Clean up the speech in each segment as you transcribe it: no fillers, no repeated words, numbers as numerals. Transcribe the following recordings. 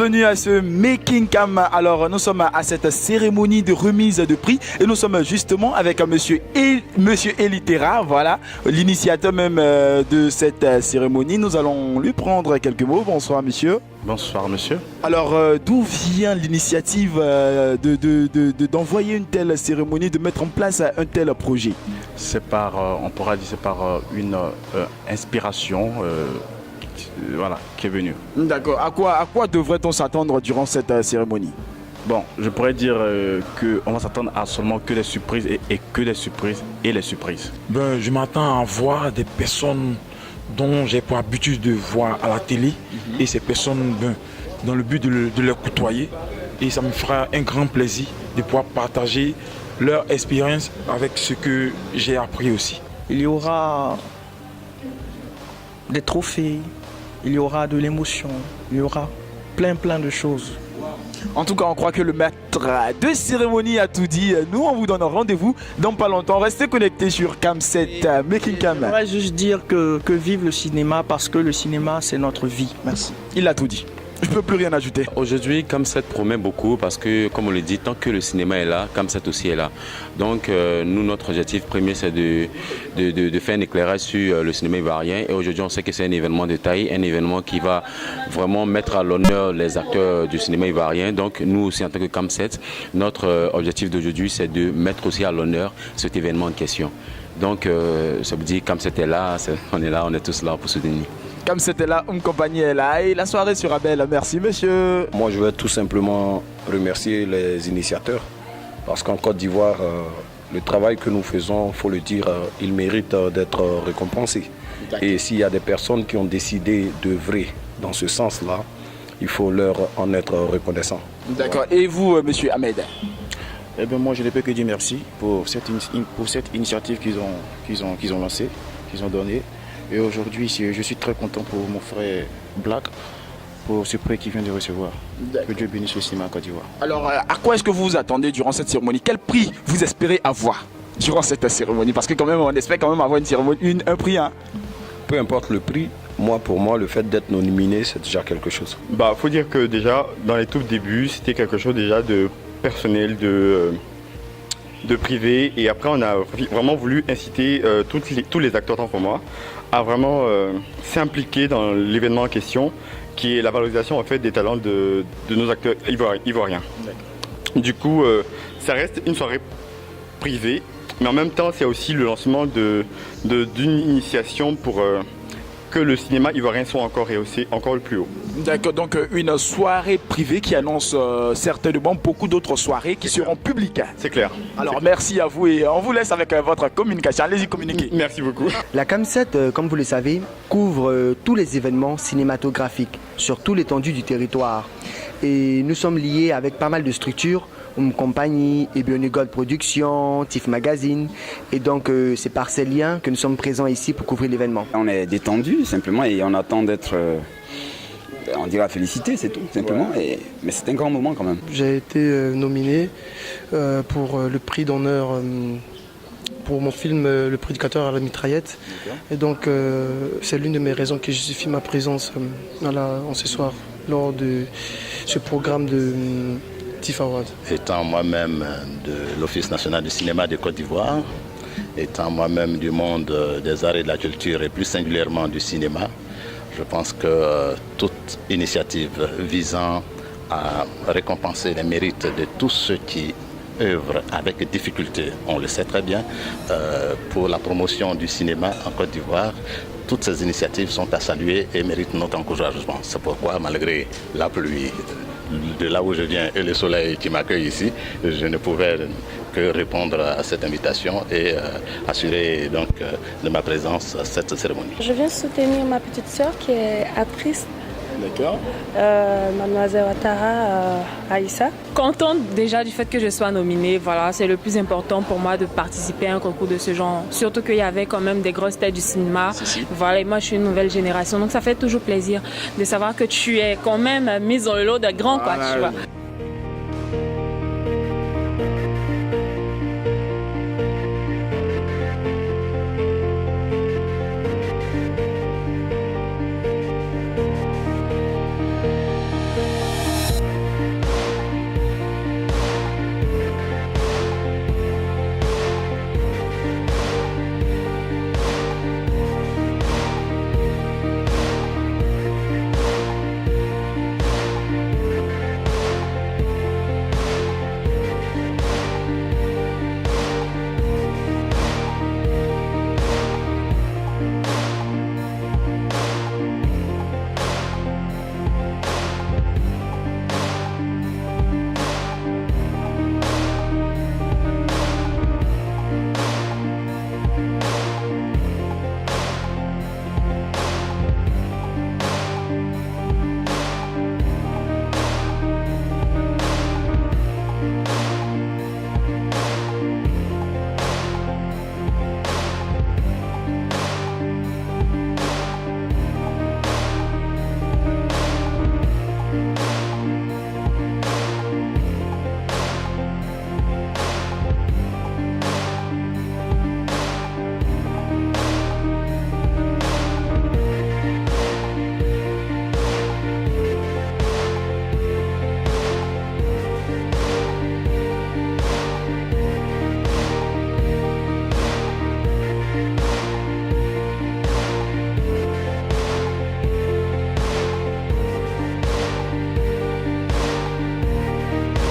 bienvenue à ce Making Cam. Alors nous sommes à cette cérémonie de remise de prix et nous sommes justement avec monsieur Elitera, voilà, l'initiateur même de cette cérémonie. Nous allons lui prendre quelques mots. Bonsoir monsieur. Bonsoir monsieur. Alors d'où vient l'initiative d'envoyer une telle cérémonie, de mettre en place un tel projet? C'est par, on pourra dire, c'est par une inspiration voilà, qui est venue. D'accord. À quoi devrait-on s'attendre durant cette cérémonie? Bon, je pourrais dire qu'on va s'attendre à seulement que des surprises et que des surprises et les surprises. Ben, je m'attends à voir des personnes dont j'ai pour habitude de voir à la télé et ces personnes, ben, dans le but de les côtoyer, et ça me fera un grand plaisir de pouvoir partager leur expérience avec ce que j'ai appris aussi. Il y aura des trophées, il y aura de l'émotion, il y aura plein de choses. En tout cas, on croit que le maître de cérémonie a tout dit. Nous, on vous donne rendez-vous dans pas longtemps. Restez connectés sur Cam7 Making Cam. Je voudrais juste dire que vive le cinéma, parce que le cinéma, c'est notre vie. Merci. Il a tout dit. Je ne peux plus rien ajouter. Aujourd'hui, Cam7 promet beaucoup parce que, comme on le dit, tant que le cinéma est là, Cam7 aussi est là. Donc, nous, notre objectif premier, c'est de faire un éclairage sur le cinéma ivoirien. Et aujourd'hui, on sait que c'est un événement de taille, un événement qui va vraiment mettre à l'honneur les acteurs du cinéma ivoirien. Donc, nous aussi, en tant que Cam7, notre objectif d'aujourd'hui, c'est de mettre aussi à l'honneur cet événement en question. Donc, ça veut dire Cam7 est là, on est tous là pour soutenir. Comme c'était là, une compagnie est là et la soirée sera belle. Merci monsieur. Moi je veux tout simplement remercier les initiateurs parce qu'en Côte d'Ivoire, le travail que nous faisons, il faut le dire, il mérite d'être récompensé. Et s'il y a des personnes qui ont décidé d'œuvrer dans ce sens-là, il faut leur en être reconnaissant. D'accord. Et vous, monsieur Ahmed? Eh bien, moi je ne peux que dire merci pour cette initiative qu'ils ont lancée, qu'ils ont donnée. Et aujourd'hui, je suis très content pour mon frère Black, pour ce prix qu'il vient de recevoir. Que Dieu bénisse le cinéma à Côte d'Ivoire. Alors, à quoi est-ce que vous vous attendez durant cette cérémonie? Quel prix vous espérez avoir durant cette cérémonie? Parce que quand même, on espère quand même avoir une cérémonie, un prix. Hein. Peu importe le prix, pour moi, le fait d'être nominé, c'est déjà quelque chose. Faut dire que déjà, dans les tout débuts, c'était quelque chose déjà de personnel, de privé. Et après, on a vraiment voulu inciter tous les acteurs, tant pour moi, à vraiment s'impliquer dans l'événement en question, qui est la valorisation en fait des talents de nos acteurs ivoiriens. Du coup, ça reste une soirée privée, mais en même temps, c'est aussi le lancement d'une initiation pour que le cinéma ivoirien soit encore rehaussé, encore le plus haut. D'accord, donc une soirée privée qui annonce certainement beaucoup d'autres soirées qui seront publiques. C'est clair. Alors merci à vous et on vous laisse avec votre communication. Allez-y communiquer. Merci beaucoup. La Cam7, comme vous le savez, couvre tous les événements cinématographiques sur toute l'étendue du territoire. Et nous sommes liés avec pas mal de structures, compagnie, Ebionegod Productions, TIFF Magazine. Et donc c'est par ces liens que nous sommes présents ici pour couvrir l'événement. On est détendu simplement et on attend d'être, on dirait félicité, c'est tout simplement. Mais c'est un grand moment quand même. J'ai été nominé pour le prix d'honneur pour mon film Le Prédicateur à la mitraillette. Et donc c'est l'une de mes raisons qui justifie ma présence en ce soir lors de ce programme de TIFF Award. Étant moi-même de l'Office national du cinéma de Côte d'Ivoire, étant moi-même du monde des arts et de la culture et plus singulièrement du cinéma, je pense que toute initiative visant à récompenser les mérites de tous ceux qui œuvrent avec difficulté, on le sait très bien, pour la promotion du cinéma en Côte d'Ivoire, toutes ces initiatives sont à saluer et méritent notre encouragement. C'est pourquoi, malgré la pluie de là où je viens et le soleil qui m'accueille ici, je ne pouvais que répondre à cette invitation et assurer donc de ma présence à cette cérémonie. Je viens soutenir ma petite sœur qui est actrice. D'accord. Mademoiselle Ouattara Aïssa. Contente déjà du fait que je sois nominée, voilà, c'est le plus important pour moi de participer à un concours de ce genre. Surtout qu'il y avait quand même des grosses têtes du cinéma. Voilà, et moi je suis une nouvelle génération, donc ça fait toujours plaisir de savoir que tu es quand même mise dans le lot de grands, quoi, tu vois.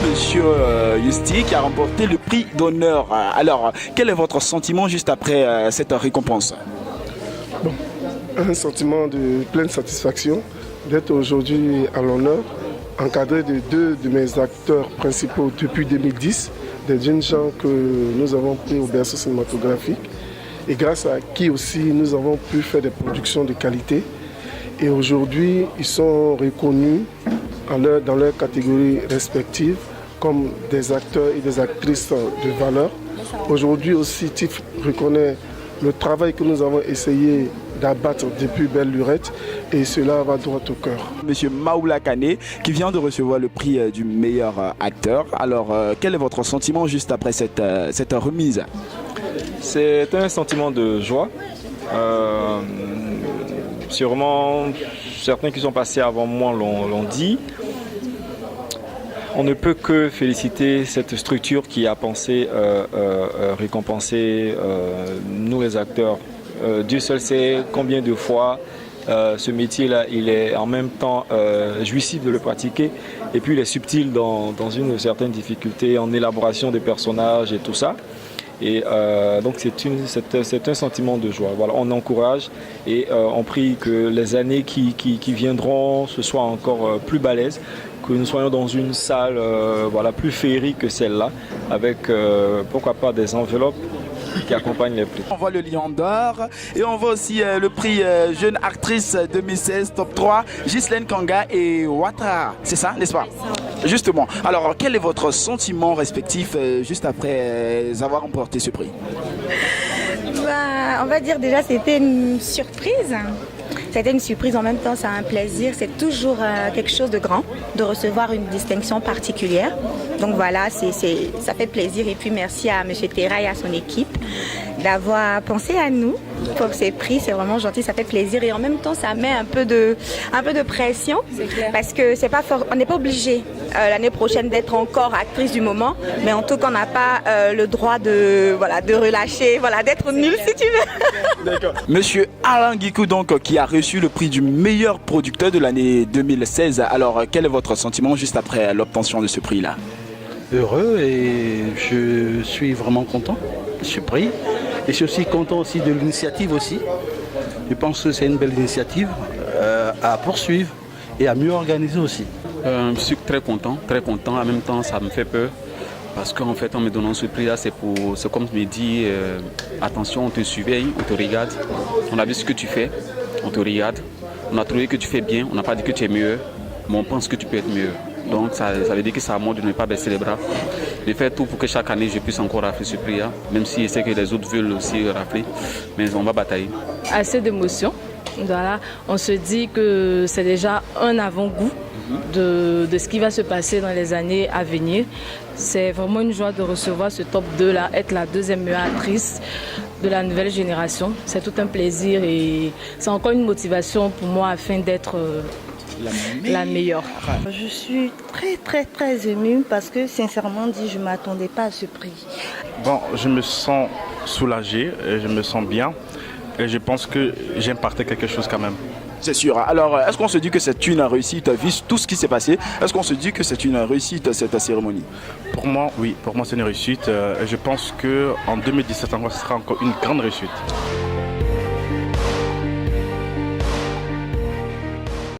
Monsieur Yusti, qui a remporté le prix d'honneur. Alors, quel est votre sentiment juste après cette récompense? Bon, un sentiment de pleine satisfaction d'être aujourd'hui à l'honneur, encadré de deux de mes acteurs principaux depuis 2010, des jeunes gens que nous avons pris au berceau cinématographique et grâce à qui aussi nous avons pu faire des productions de qualité. Et aujourd'hui, ils sont reconnus dans leurs catégories respectives comme des acteurs et des actrices de valeur. Aujourd'hui aussi, TIFF reconnaît le travail que nous avons essayé d'abattre depuis belle lurette et cela va droit au cœur. Monsieur Maoula Kane qui vient de recevoir le prix du meilleur acteur. Alors quel est votre sentiment juste après cette remise? C'est un sentiment de joie. Sûrement certains qui sont passés avant moi l'ont dit. On ne peut que féliciter cette structure qui a pensé récompenser nous les acteurs. Dieu seul sait combien de fois ce métier-là, il est en même temps jouissif de le pratiquer et puis il est subtil dans une certaine difficulté en élaboration des personnages et tout ça. Et donc c'est un sentiment de joie. Voilà, on encourage et on prie que les années qui viendront ce soient encore plus balèzes, que nous soyons dans une salle voilà, plus féerique que celle-là, avec pourquoi pas des enveloppes qui accompagnent les prix. On voit le Lion d'Or et on voit aussi le prix Jeune Actrice 2016 Top 3, Ghislaine Kanga et Ouattara. C'est ça, n'est-ce pas? Justement. Alors, quel est votre sentiment respectif juste après avoir remporté ce prix? On va dire déjà c'était une surprise. C'était une surprise, en même temps c'est un plaisir, c'est toujours quelque chose de grand de recevoir une distinction particulière. Donc voilà, ça fait plaisir et puis merci à M. Terra et à son équipe d'avoir pensé à nous pour ces prix, c'est vraiment gentil, ça fait plaisir et en même temps ça met un peu de pression parce que c'est pas on n'est pas obligé l'année prochaine d'être encore actrice du moment, mais en tout cas on n'a pas le droit de relâcher, d'être nul si tu veux. D'accord. Monsieur Alain Guikou donc qui a reçu le prix du meilleur producteur de l'année 2016. Alors quel est votre sentiment juste après l'obtention de ce prix-là? Heureux et je suis vraiment content de ce prix. Et je suis aussi content aussi de l'initiative aussi. Je pense que c'est une belle initiative à poursuivre et à mieux organiser aussi. Je suis très content. En même temps, ça me fait peur. Parce qu'en fait, en me donnant ce prix-là, c'est comme je me dis, attention, on te surveille, on te regarde. On a vu ce que tu fais, on te regarde. On a trouvé que tu fais bien, on n'a pas dit que tu es mieux, mais on pense que tu peux être mieux. Donc ça veut dire que c'est à moi de ne pas baisser les bras. Je fais tout pour que chaque année je puisse encore rafler ce prix-là, même si je sais que les autres veulent aussi rafler, mais on va batailler. Assez d'émotions. Voilà. On se dit que c'est déjà un avant-goût de ce qui va se passer dans les années à venir. C'est vraiment une joie de recevoir ce top 2 là, être la deuxième meilleure actrice de la nouvelle génération. C'est tout un plaisir et c'est encore une motivation pour moi afin d'être la meilleure. Je suis très émue parce que sincèrement dit, je ne m'attendais pas à ce prix. Bon, je me sens soulagé, je me sens bien et je pense que j'ai imparti quelque chose quand même. C'est sûr. Alors, est-ce qu'on se dit que c'est une réussite, vu tout ce qui s'est passé? Est-ce qu'on se dit que c'est une réussite, cette cérémonie? Pour moi, oui. Pour moi, c'est une réussite. Je pense qu'en 2017, ce sera encore une grande réussite.